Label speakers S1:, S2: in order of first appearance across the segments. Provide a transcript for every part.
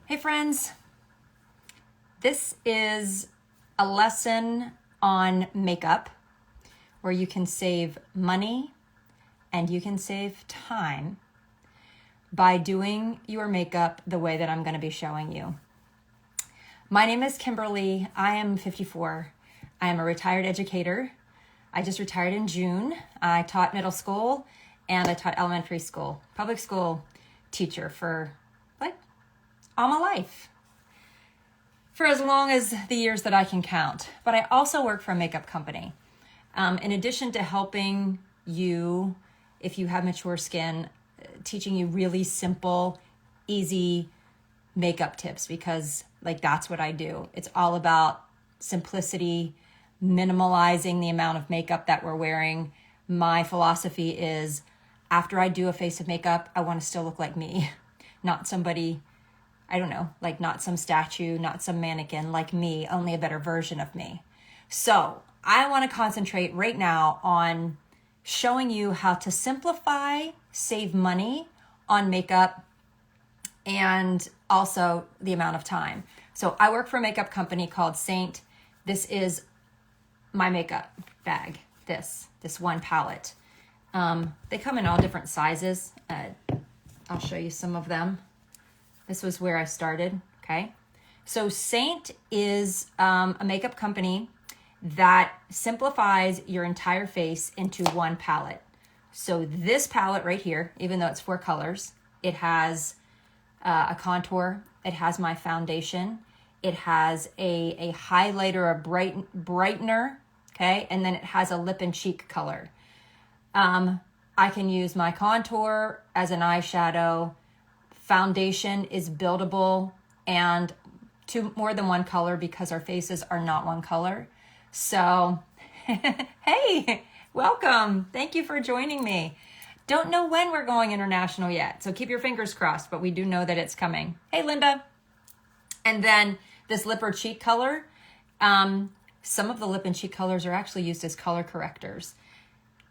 S1: Hey friends, this is a lesson on makeup where you can save money and you can save time by doing your makeup the way that I'm going to be showing you. My name is Kimberly. I am 54. I am a retired educator. I just retired in June. I taught middle school and I taught elementary school, public school teacher for all my life, for as long as the years that I can count. But I also work for a makeup company. In addition to helping you, if you have mature skin, teaching you really simple, easy makeup tips, because that's what I do. It's all about simplicity, minimalizing the amount of makeup that we're wearing. My philosophy is after I do a face of makeup, I want to still look like me, not somebody, I don't know, not some statue, not some mannequin, like me, only a better version of me. So I want to concentrate right now on showing you how to simplify, save money on makeup, and also the amount of time. So I work for a makeup company called Seint. This is my makeup bag, this one palette. They come in all different sizes. I'll show you some of them. This was where I started, okay? So Seint is a makeup company that simplifies your entire face into one palette. So this palette right here, even though it's 4 colors, it has a contour, it has my foundation, it has a highlighter, a brightener, okay? And then it has a lip and cheek color. I can use my contour as an eyeshadow. Foundation is buildable and to more than one color because our faces are not one color. So, hey, welcome. Thank you for joining me. Don't know when we're going international yet, so keep your fingers crossed, but we do know that it's coming. Hey, Linda. And then this lip or cheek color, some of the lip and cheek colors are actually used as color correctors,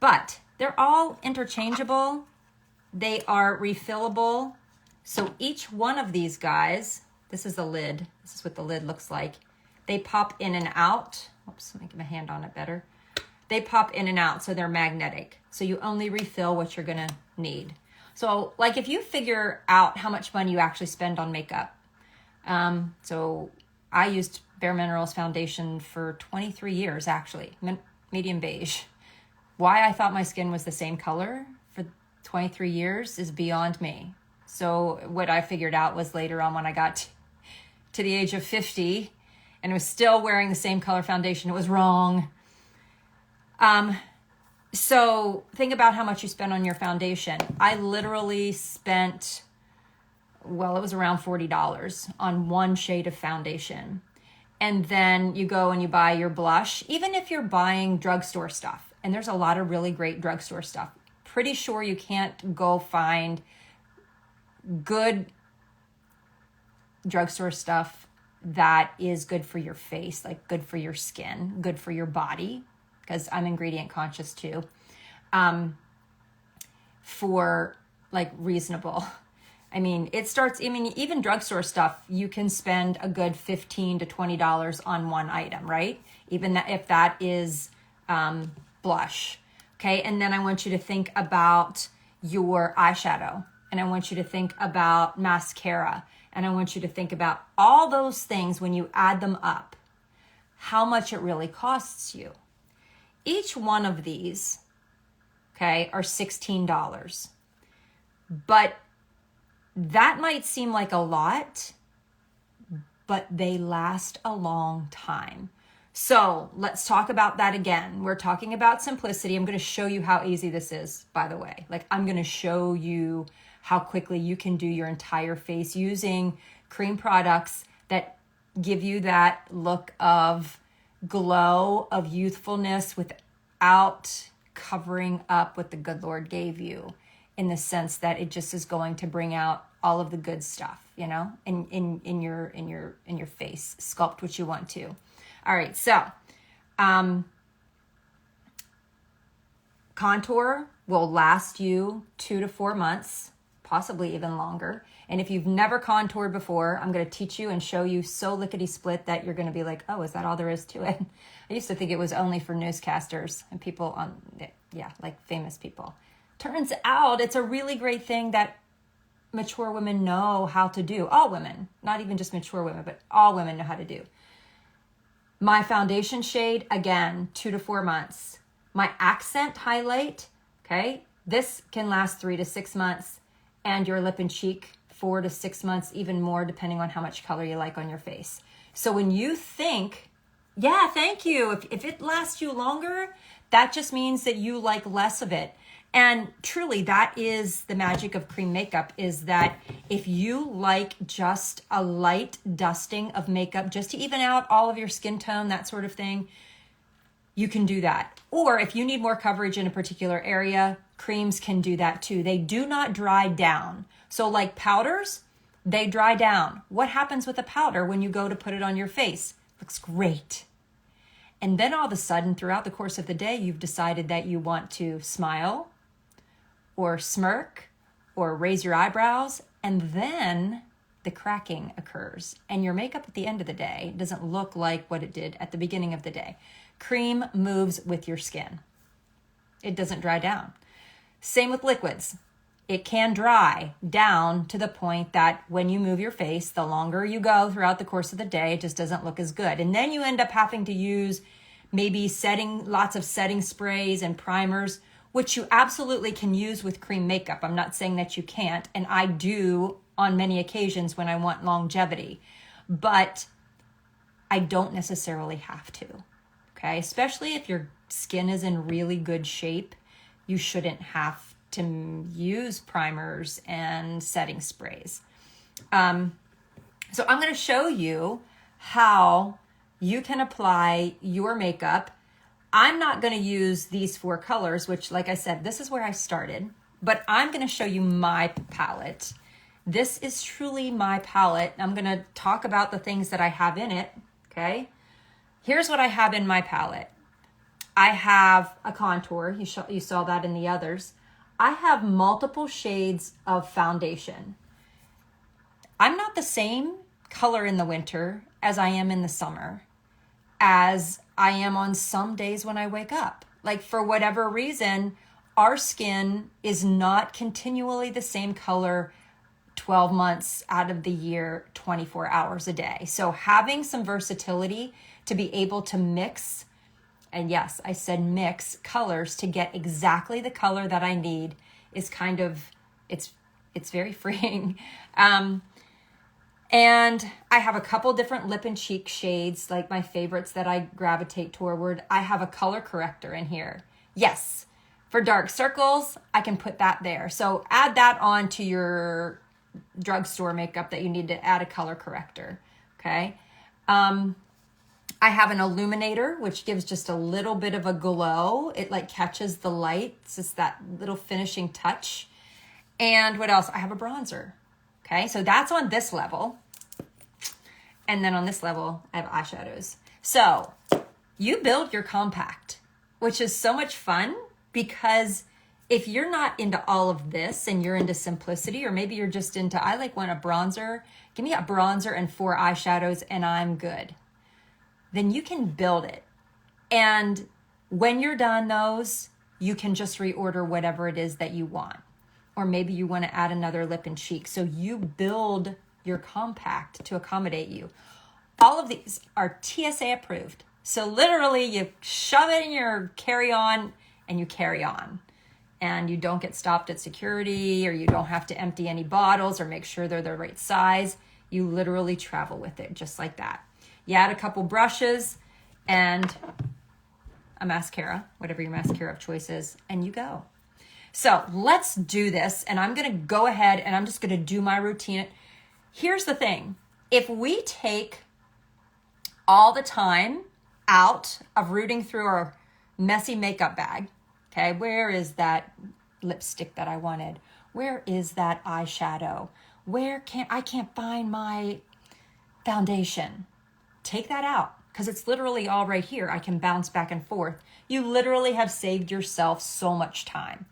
S1: but they're all interchangeable. They are refillable. So each one of these guys, this is the lid. This is what the lid looks like. They pop in and out. Oops, let me get my hand on it better. They pop in and out, so they're magnetic. So you only refill what you're gonna need. So if you figure out how much money you actually spend on makeup. So I used Bare Minerals foundation for 23 years, actually, medium beige. Why I thought my skin was the same color for 23 years is beyond me. So what I figured out was later on when I got to the age of 50 and was still wearing the same color foundation, it was wrong. So think about how much you spend on your foundation. I literally spent, it was around $40 on one shade of foundation. And then you go and you buy your blush, even if you're buying drugstore stuff. And there's a lot of really great drugstore stuff. Pretty sure you can't go find good drugstore stuff that is good for your face, good for your skin, good for your body, because I'm ingredient conscious too, for reasonable. Even drugstore stuff, you can spend a good $15 to $20 on one item, right? Even if that is blush, okay? And then I want you to think about your eyeshadow. And I want you to think about mascara. And I want you to think about all those things when you add them up, how much it really costs you. Each one of these, okay, are $16. But that might seem like a lot, but they last a long time. So let's talk about that again. We're talking about simplicity. I'm going to show you how easy this is, by the way. I'm going to show you how quickly you can do your entire face using cream products that give you that look of glow, of youthfulness without covering up what the good Lord gave you, in the sense that it just is going to bring out all of the good stuff, in your face. Sculpt what you want to. All right, so contour will last you 2 to 4 months, possibly even longer. And if you've never contoured before, I'm going to teach you and show you so lickety-split that you're going to be like, oh, is that all there is to it? I used to think it was only for newscasters and people on, yeah, like famous people. Turns out it's a really great thing that mature women know how to do. All women, not even just mature women, but all women know how to do. My foundation shade, again, 2 to 4 months. My accent highlight, okay, this can last 3 to 6 months, and your lip and cheek 4 to 6 months, even more, depending on how much color you like on your face. So when you think, yeah, thank you, if it lasts you longer, that just means that you like less of it. And truly, that is the magic of cream makeup, is that if you like just a light dusting of makeup, just to even out all of your skin tone, that sort of thing, you can do that. Or if you need more coverage in a particular area, creams can do that too. They do not dry down. So like powders, they dry down. What happens with a powder when you go to put it on your face? Looks great. And then all of a sudden, throughout the course of the day, you've decided that you want to smile or smirk or raise your eyebrows, and then the cracking occurs. And your makeup at the end of the day doesn't look like what it did at the beginning of the day. Cream moves with your skin. It doesn't dry down. Same with liquids. It can dry down to the point that when you move your face, the longer you go throughout the course of the day, it just doesn't look as good. And then you end up having to use maybe lots of setting sprays and primers, which you absolutely can use with cream makeup. I'm not saying that you can't, and I do on many occasions when I want longevity, but I don't necessarily have to, okay? Especially if your skin is in really good shape, you shouldn't have to use primers and setting sprays. So I'm gonna show you how you can apply your makeup. I'm not going to use these 4 colors, which, like I said, this is where I started, but I'm going to show you my palette. This is truly my palette. I'm going to talk about the things that I have in it, okay? Here's what I have in my palette. I have a contour. You saw that in the others. I have multiple shades of foundation. I'm not the same color in the winter as I am in the summer, as I am on some days when I wake up. Like, for whatever reason, our skin is not continually the same color 12 months out of the year, 24 hours a day. So having some versatility to be able to mix, and yes, I said mix colors to get exactly the color that I need, is kind of, it's very freeing. And I have a couple different lip and cheek shades, like my favorites that I gravitate toward. I have a color corrector in here. Yes, for dark circles, I can put that there. So add that on to your drugstore makeup that you need to add a color corrector, okay? I have an illuminator, which gives just a little bit of a glow. It like catches the light. It's just that little finishing touch. And what else? I have a bronzer. Okay, so that's on this level. And then on this level, I have eyeshadows. So you build your compact, which is so much fun, because if you're not into all of this and you're into simplicity, or maybe you're just into, I want a bronzer, give me a bronzer and 4 eyeshadows and I'm good. Then you can build it. And when you're done those, you can just reorder whatever it is that you want. Or maybe you want to add another lip and cheek. So you build your compact to accommodate you. All of these are TSA approved. So literally you shove it in your carry-on and you carry on. And you don't get stopped at security, or you don't have to empty any bottles or make sure they're the right size. You literally travel with it just like that. You add a couple brushes and a mascara, whatever your mascara of choice is, and you go. So let's do this, and I'm going to go ahead and I'm just going to do my routine. Here's the thing. If we take all the time out of rooting through our messy makeup bag, okay, where is that lipstick that I wanted? Where is that eyeshadow? I can't find my foundation. Take that out, because it's literally all right here. I can bounce back and forth. You literally have saved yourself so much time.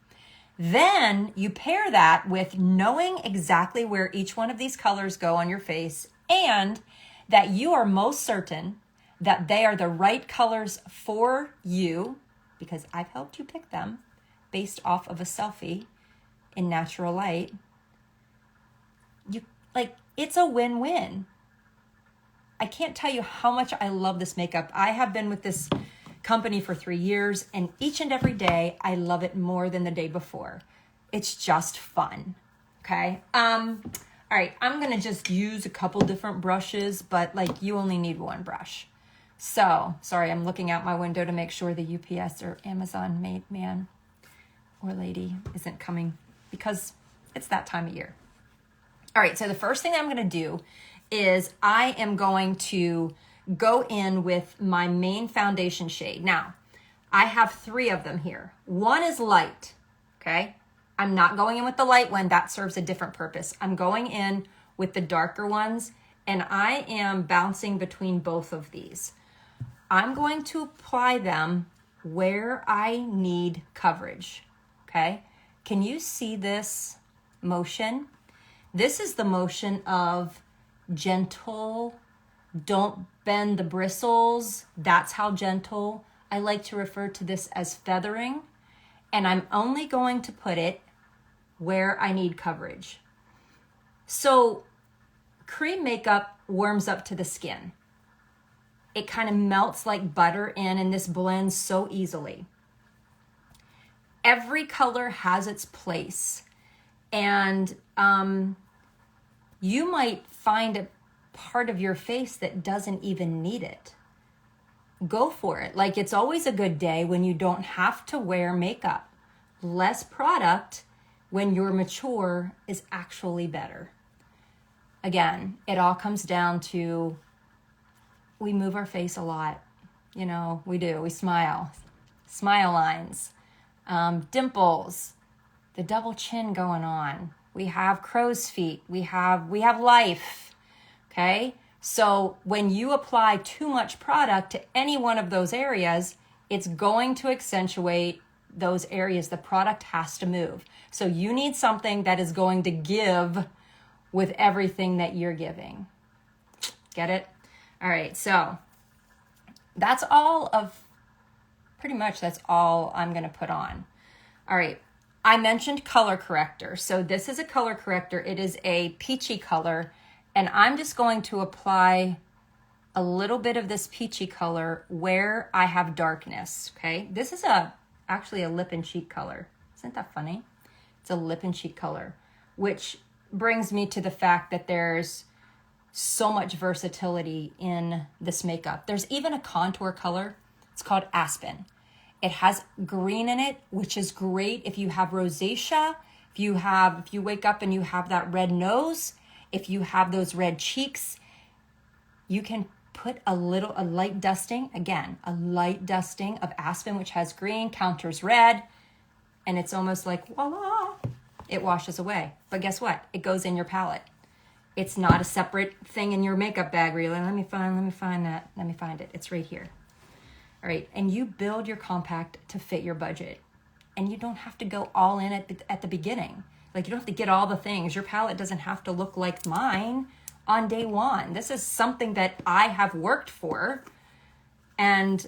S1: Then you pair that with knowing exactly where each one of these colors go on your face, and that you are most certain that they are the right colors for you, because I've helped you pick them based off of a selfie in natural light. It's a win-win. I can't tell you how much I love this makeup. I have been with this company for 3 years, and each and every day I love it more than the day before. It's just fun. Okay. All right. I'm going to just use a couple different brushes, but you only need one brush. So sorry, I'm looking out my window to make sure the UPS or Amazon man or lady isn't coming, because it's that time of year. All right, so the first thing I'm going to do is I am going to go in with my main foundation shade. Now, I have 3 of them here. One is light, okay? I'm not going in with the light one. That serves a different purpose. I'm going in with the darker ones, and I am bouncing between both of these. I'm going to apply them where I need coverage, okay? Can you see this motion? This is the motion of gentle, don't bend the bristles. That's how gentle. I like to refer to this as feathering. And I'm only going to put it where I need coverage. So cream makeup warms up to the skin. It kind of melts like butter in, and this blends so easily. Every color has its place. And you might find a part of your face that doesn't even need it. Go for it. It's always a good day when you don't have to wear makeup. Less product when you're mature is actually better. Again, it all comes down to we move our face a lot. We do. We smile. Smile lines, dimples, the double chin going on. We have crow's feet. We have life, okay? So when you apply too much product to any one of those areas, it's going to accentuate those areas. The product has to move. So you need something that is going to give with everything that you're giving. Get it? All right, so that's all I'm gonna put on. All right. I mentioned color corrector. So this is a color corrector. It is a peachy color, and I'm just going to apply a little bit of this peachy color where I have darkness, okay? This is actually a lip and cheek color. Isn't that funny? It's a lip and cheek color, which brings me to the fact that there's so much versatility in this makeup. There's even a contour color. It's called Aspen. It has green in it, which is great if you have rosacea, if you wake up and you have that red nose, if you have those red cheeks, you can put a light dusting of Aspen, which has green, counters red, and it's almost like, voila, it washes away. But guess what? It goes in your palette. It's not a separate thing in your makeup bag where you're like, let me find it. It's right here. All right, and you build your compact to fit your budget. And you don't have to go all in at the beginning. You don't have to get all the things. Your palette doesn't have to look like mine on day one. This is something that I have worked for, and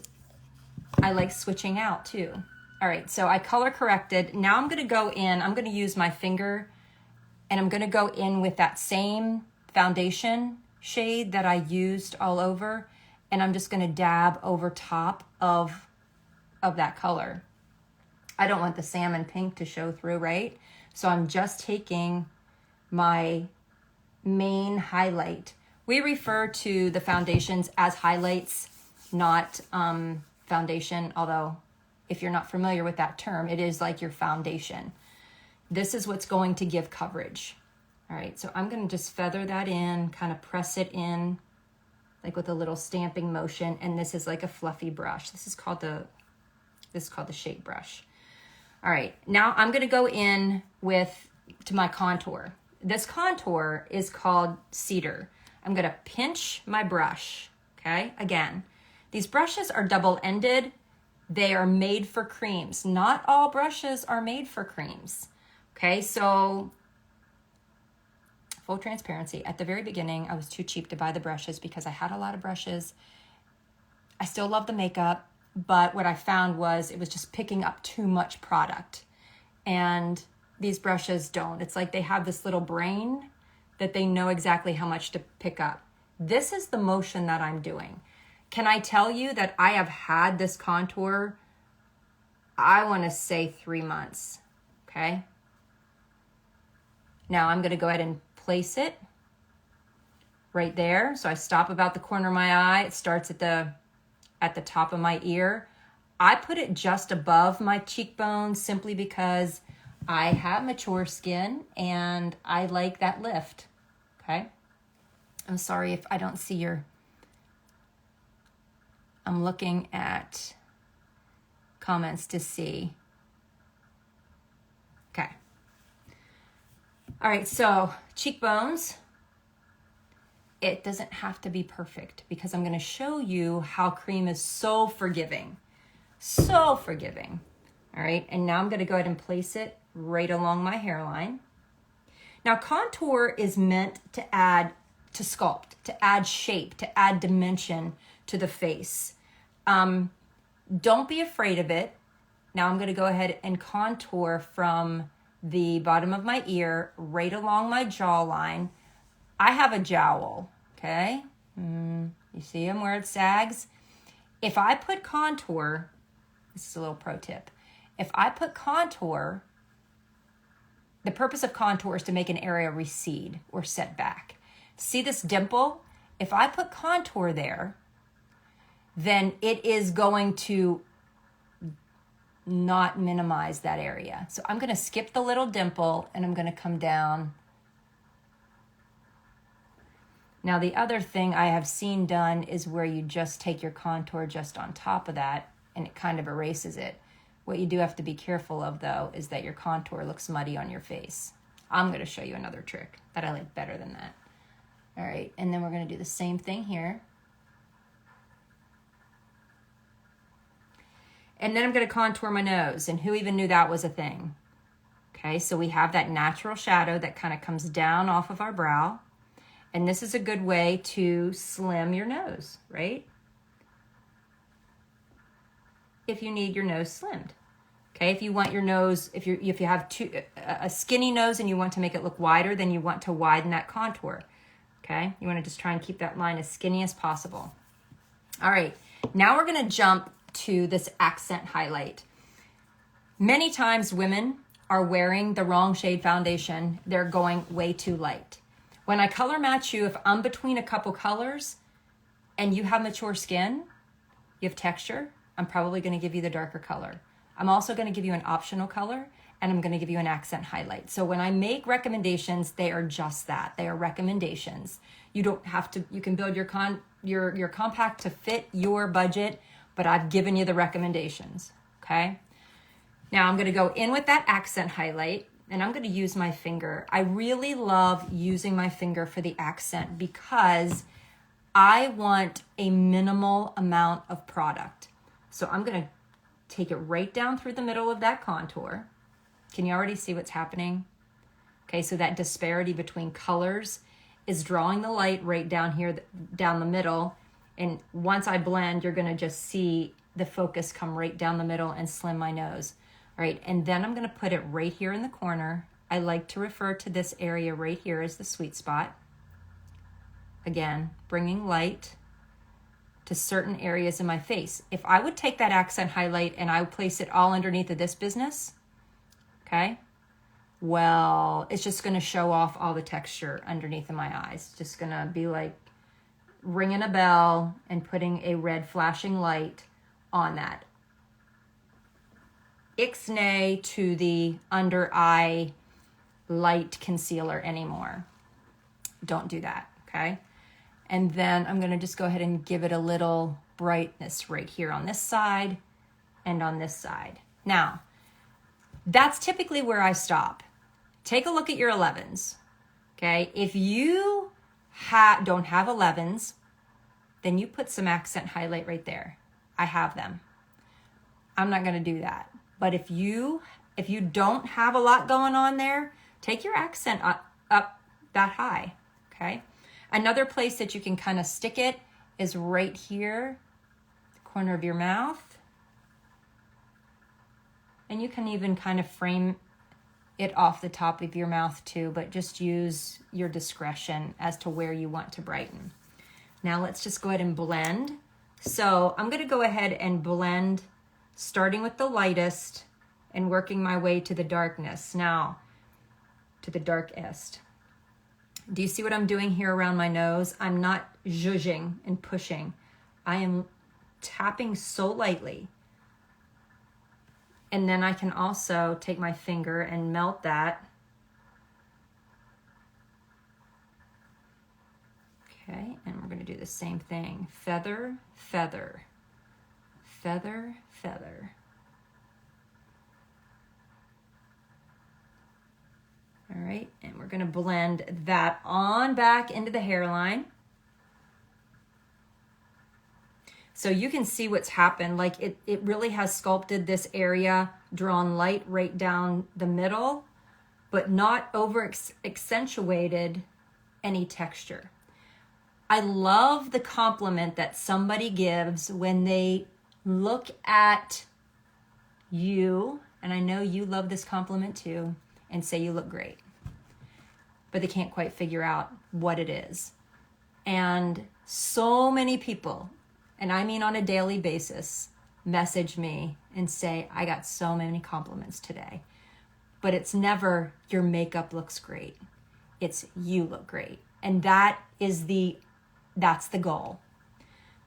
S1: I like switching out too. All right, so I color corrected. Now I'm gonna go in, I'm gonna use my finger, and I'm gonna go in with that same foundation shade that I used all over, and I'm just gonna dab over top of that color. I don't want the salmon pink to show through, right? So I'm just taking my main highlight. We refer to the foundations as highlights, not foundation, although if you're not familiar with that term, it is like your foundation. This is what's going to give coverage. All right, so I'm gonna just feather that in, kind of press it in, like with a little stamping motion, and this is like a fluffy brush. This is called the shape brush. All right, now I'm gonna go in to my contour. This contour is called Cedar. I'm gonna pinch my brush, okay? Again, these brushes are double-ended, They are made for creams. Not all brushes are made for creams. Okay, so full transparency. At the very beginning, I was too cheap to buy the brushes because I had a lot of brushes. I still love the makeup, but what I found was it was just picking up too much product. And these brushes don't. It's like they have this little brain that they know exactly how much to pick up. This is the motion that I'm doing. Can I tell you that I have had this contour, I want to say 3 months, okay? Now I'm going to go ahead and place it right there. So I stop about the corner of my eye. It starts at the top of my ear. I put it just above my cheekbone simply because I have mature skin and I like that lift, okay? I'm sorry if I don't see I'm looking at comments to see. Okay. All right, so cheekbones. It doesn't have to be perfect because I'm going to show you how cream is so forgiving. So forgiving. All right, and now I'm going to go ahead and place it right along my hairline. Now, contour is meant to sculpt, to add shape, to add dimension to the face. Don't be afraid of it. Now I'm going to go ahead and contour from the bottom of my ear right along my jawline. I have a jowl, okay? You see them where it sags? If I put contour, this is a little pro tip. If I put contour, the purpose of contour is to make an area recede or set back. See this dimple? If I put contour there, then it is going to not minimize that area. So I'm going to skip the little dimple and I'm going to come down. Now the other thing I have seen done is where you just take your contour just on top of that and it kind of erases it. What you do have to be careful of though is that your contour looks muddy on your face. I'm going to show you another trick that I like better than that. All right, and then we're going to do the same thing here. And then I'm going to contour my nose, and who even knew that was a thing? Okay, so we have that natural shadow that kind of comes down off of our brow. And this is a good way to slim your nose, right? If you need your nose slimmed. Okay, if you want your nose, if you have a skinny nose and you want to make it look wider, then you want to widen that contour. Okay, you want to just try and keep that line as skinny as possible. All right, now we're going to jump to this accent highlight. Many times women are wearing the wrong shade foundation. They're going way too light. When I color match you, if I'm between a couple colors and you have mature skin, you have texture, I'm probably going to give you the darker color. I'm also going to give you an optional color and I'm going to give you an accent highlight. So when I make recommendations, they are just that. They are recommendations. You don't have to, you can build your compact to fit your budget, but I've given you the recommendations, okay? Now I'm going to go in with that accent highlight and I'm going to use my finger. I really love using my finger for the accent because I want a minimal amount of product. So I'm going to take it right down through the middle of that contour. Can you already see what's happening? Okay, so that disparity between colors is drawing the light right down here, down the middle. And once I blend, you're going to just see the focus come right down the middle and slim my nose. All right, and then I'm going to put it right here in the corner. I like to refer to this area right here as the sweet spot. Again, bringing light to certain areas in my face. If I would take that accent highlight and I would place it all underneath of this business, okay, well, it's just going to show off all the texture underneath of my eyes. It's just going to be like ringing a bell and putting a red flashing light on that. Ixnay to the under eye light concealer anymore. Don't do that, okay? And then I'm going to just go ahead and give it a little brightness right here on this side and on this side. Now, that's typically where I stop. Take a look at your 11s, okay? If you don't have 11s, then you put some accent highlight right there. I have them. I'm not going to do that. But if you don't have a lot going on there, take your accent up that high, okay? Another place that you can kind of stick it is right here, the corner of your mouth. And you can even kind of frame it off the top of your mouth too, but just use your discretion as to where you want to brighten. Now let's just go ahead and blend. So I'm going to go ahead and blend, starting with the lightest and working my way to the darkness. Now, to the darkest. Do you see what I'm doing here around my nose? I'm not zhuzhing and pushing. I am tapping so lightly. And then I can also take my finger and melt that. Okay, and we're going to do the same thing. Feather, feather, feather, feather. All right, and we're going to blend that on back into the hairline. So you can see what's happened. Like it really has sculpted this area, drawn light right down the middle, but not over accentuated any texture. I love the compliment that somebody gives when they look at you, and I know you love this compliment too, and say you look great, but they can't quite figure out what it is. And so many people, and I mean on a daily basis, message me and say, I got so many compliments today. But it's never, your makeup looks great. It's, you look great. And that's the goal,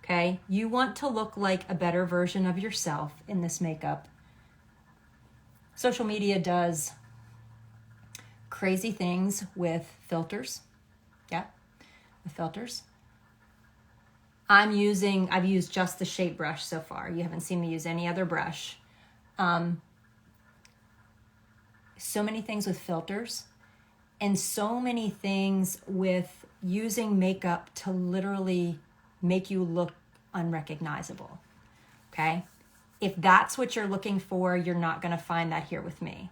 S1: okay? You want to look like a better version of yourself in this makeup. Social media does crazy things with filters. Yeah, with filters. I've used just the shape brush so far. You haven't seen me use any other brush. So many things with filters and so many things with using makeup to literally make you look unrecognizable, okay? If that's what you're looking for, you're not gonna find that here with me.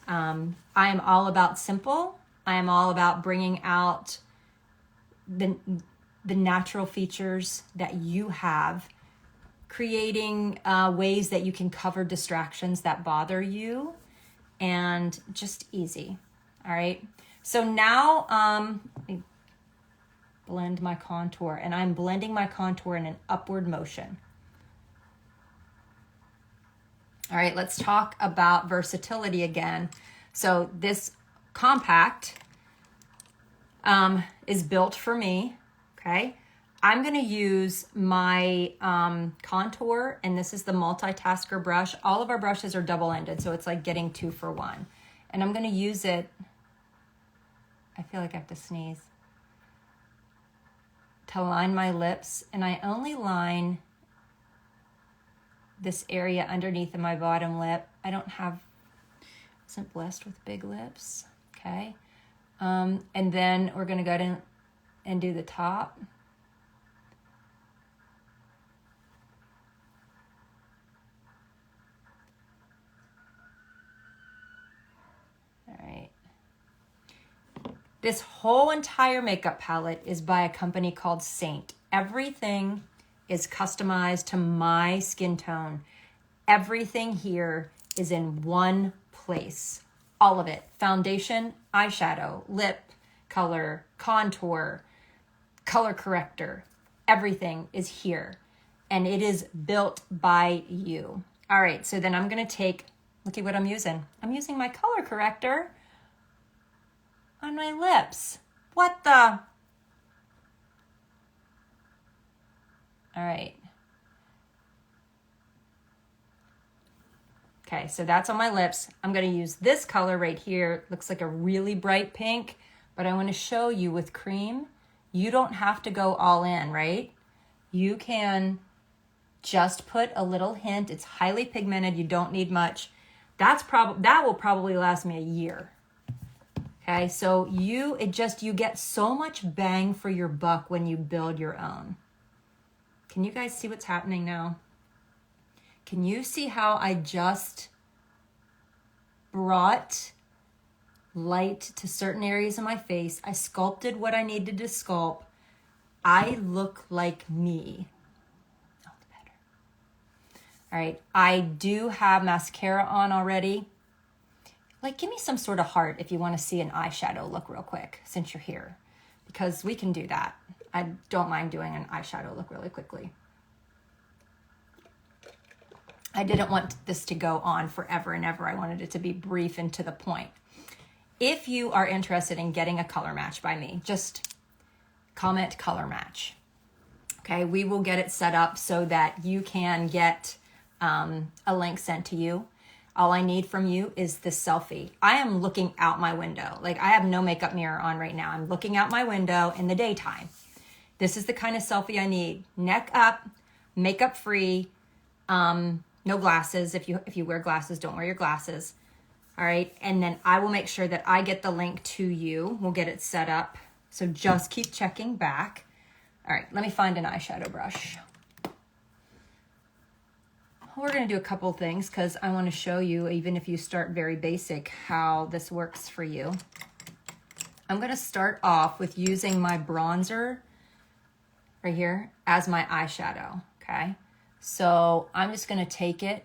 S1: I am all about simple. I am all about bringing out the natural features that you have, creating ways that you can cover distractions that bother you, and just easy. All right. So now let me blend my contour, and I'm blending my contour in an upward motion. All right, let's talk about versatility again. So this compact is built for me, okay? I'm gonna use my contour, and this is the multitasker brush. All of our brushes are double-ended, so it's like getting 2 for 1. And I'm gonna use it, I feel like I have to sneeze, to line my lips, and I only line this area underneath of my bottom lip. I wasn't blessed with big lips, okay? And then we're gonna go down and do the top. All right. This whole entire makeup palette is by a company called Seint. Everything is customized to my skin tone. Everything here is in one place. All of it. Foundation, eyeshadow, lip color, contour, color corrector. Everything is here. And it is built by you. All right, so then I'm gonna take, look at what I'm using. I'm using my color corrector on my lips. What the? All right. Okay, so that's on my lips. I'm gonna use this color right here. Looks like a really bright pink, but I wanna show you with cream, you don't have to go all in, right? You can just put a little hint. It's highly pigmented, you don't need much. That will probably last me a year. Okay, so you get so much bang for your buck when you build your own. Can you guys see what's happening now? Can you see how I just brought light to certain areas of my face? I sculpted what I needed to sculpt. I look like me. Oh, better. All right, I do have mascara on already. Like, give me some sort of heart if you want to see an eyeshadow look real quick since you're here, because we can do that. I don't mind doing an eyeshadow look really quickly. I didn't want this to go on forever and ever. I wanted it to be brief and to the point. If you are interested in getting a color match by me, just comment color match. Okay, we will get it set up so that you can get a link sent to you. All I need from you is this selfie. I am looking out my window. Like, I have no makeup mirror on right now. I'm looking out my window in the daytime. This is the kind of selfie I need. Neck up, makeup free, no glasses. If you wear glasses, don't wear your glasses. All right, and then I will make sure that I get the link to you. We'll get it set up. So just keep checking back. All right, let me find an eyeshadow brush. We're gonna do a couple things because I wanna show you, even if you start very basic, how this works for you. I'm gonna start off with using my bronzer right here as my eyeshadow, okay? So I'm just gonna take it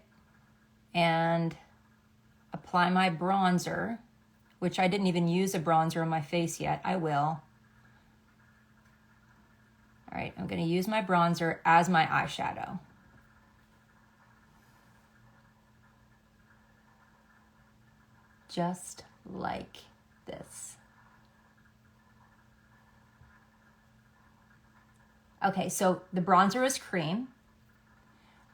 S1: and apply my bronzer, which I didn't even use a bronzer on my face yet. I will. All right, I'm gonna use my bronzer as my eyeshadow. Just like this. Okay, so the bronzer is cream.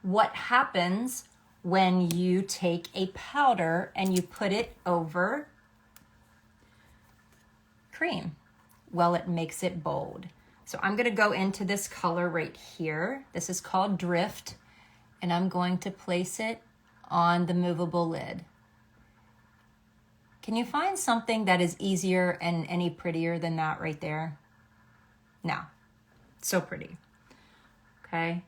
S1: What happens when you take a powder and you put it over cream? Well, it makes it bold. So I'm gonna go into this color right here. This is called Drift, and I'm going to place it on the movable lid. Can you find something that is easier and any prettier than that right there? No, so pretty, okay?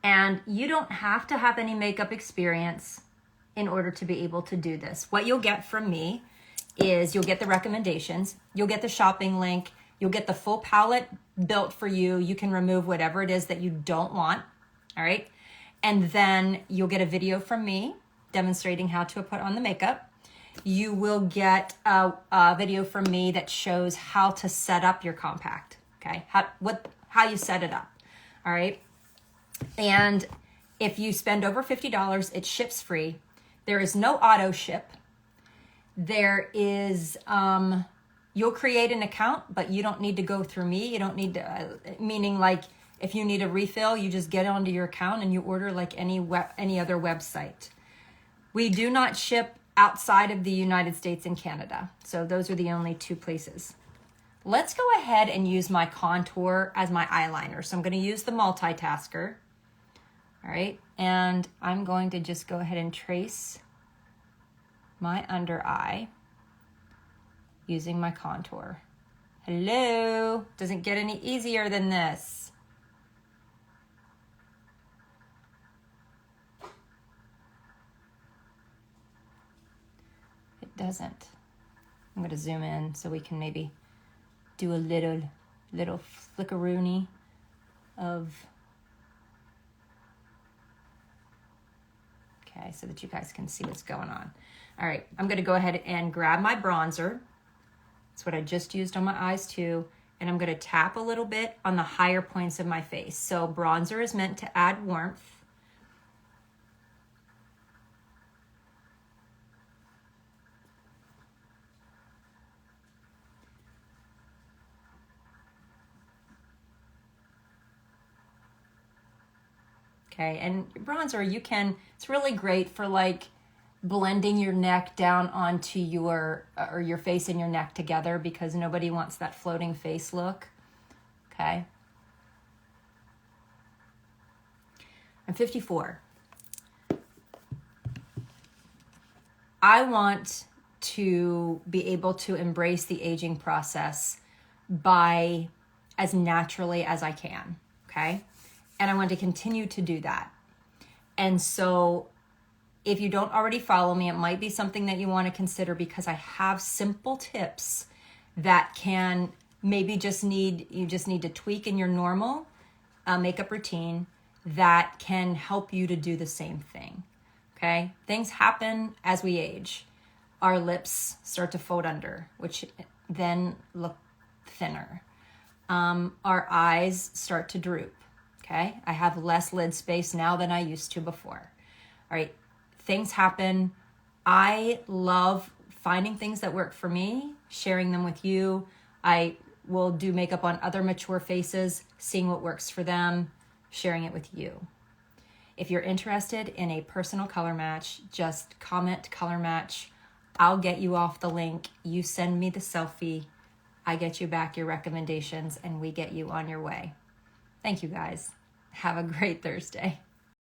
S1: And you don't have to have any makeup experience in order to be able to do this. What you'll get from me is you'll get the recommendations, you'll get the shopping link, you'll get the full palette built for you. You can remove whatever it is that you don't want, all right? And then you'll get a video from me demonstrating how to put on the makeup. You will get a video from me that shows how to set up your compact, okay? How you set it up, all right? And if you spend over $50, it ships free. There is no auto ship. There is, you'll create an account, but you don't need to go through me. You don't need to, meaning like if you need a refill, you just get onto your account and you order like any other website. We do not ship outside of the United States and Canada. So those are the only two places. Let's go ahead and use my contour as my eyeliner. So I'm gonna use the multitasker, all right? And I'm going to just go ahead and trace my under eye using my contour. Hello, doesn't get any easier than this. Doesn't. I'm going to zoom in so we can maybe do a little flickeroony of, okay, so that you guys can see what's going on. All right, I'm going to go ahead and grab my bronzer. That's what I just used on my eyes too. And I'm going to tap a little bit on the higher points of my face. So bronzer is meant to add warmth. Okay, and bronzer, it's really great for like blending your neck down onto your face and your neck together because nobody wants that floating face look, okay? I'm 54. I want to be able to embrace the aging process by as naturally as I can, okay? And I want to continue to do that. And so if you don't already follow me, it might be something that you want to consider, because I have simple tips that can maybe you just need to tweak in your normal makeup routine that can help you to do the same thing. Okay? Things happen as we age. Our lips start to fold under, which then look thinner. Our eyes start to droop. Okay? I have less lid space now than I used to before. All right? Things happen. I love finding things that work for me, sharing them with you. I will do makeup on other mature faces, seeing what works for them, sharing it with you. If you're interested in a personal color match, just comment color match. I'll get you off the link. You send me the selfie. I get you back your recommendations, and we get you on your way. Thank you guys. Have a great Thursday.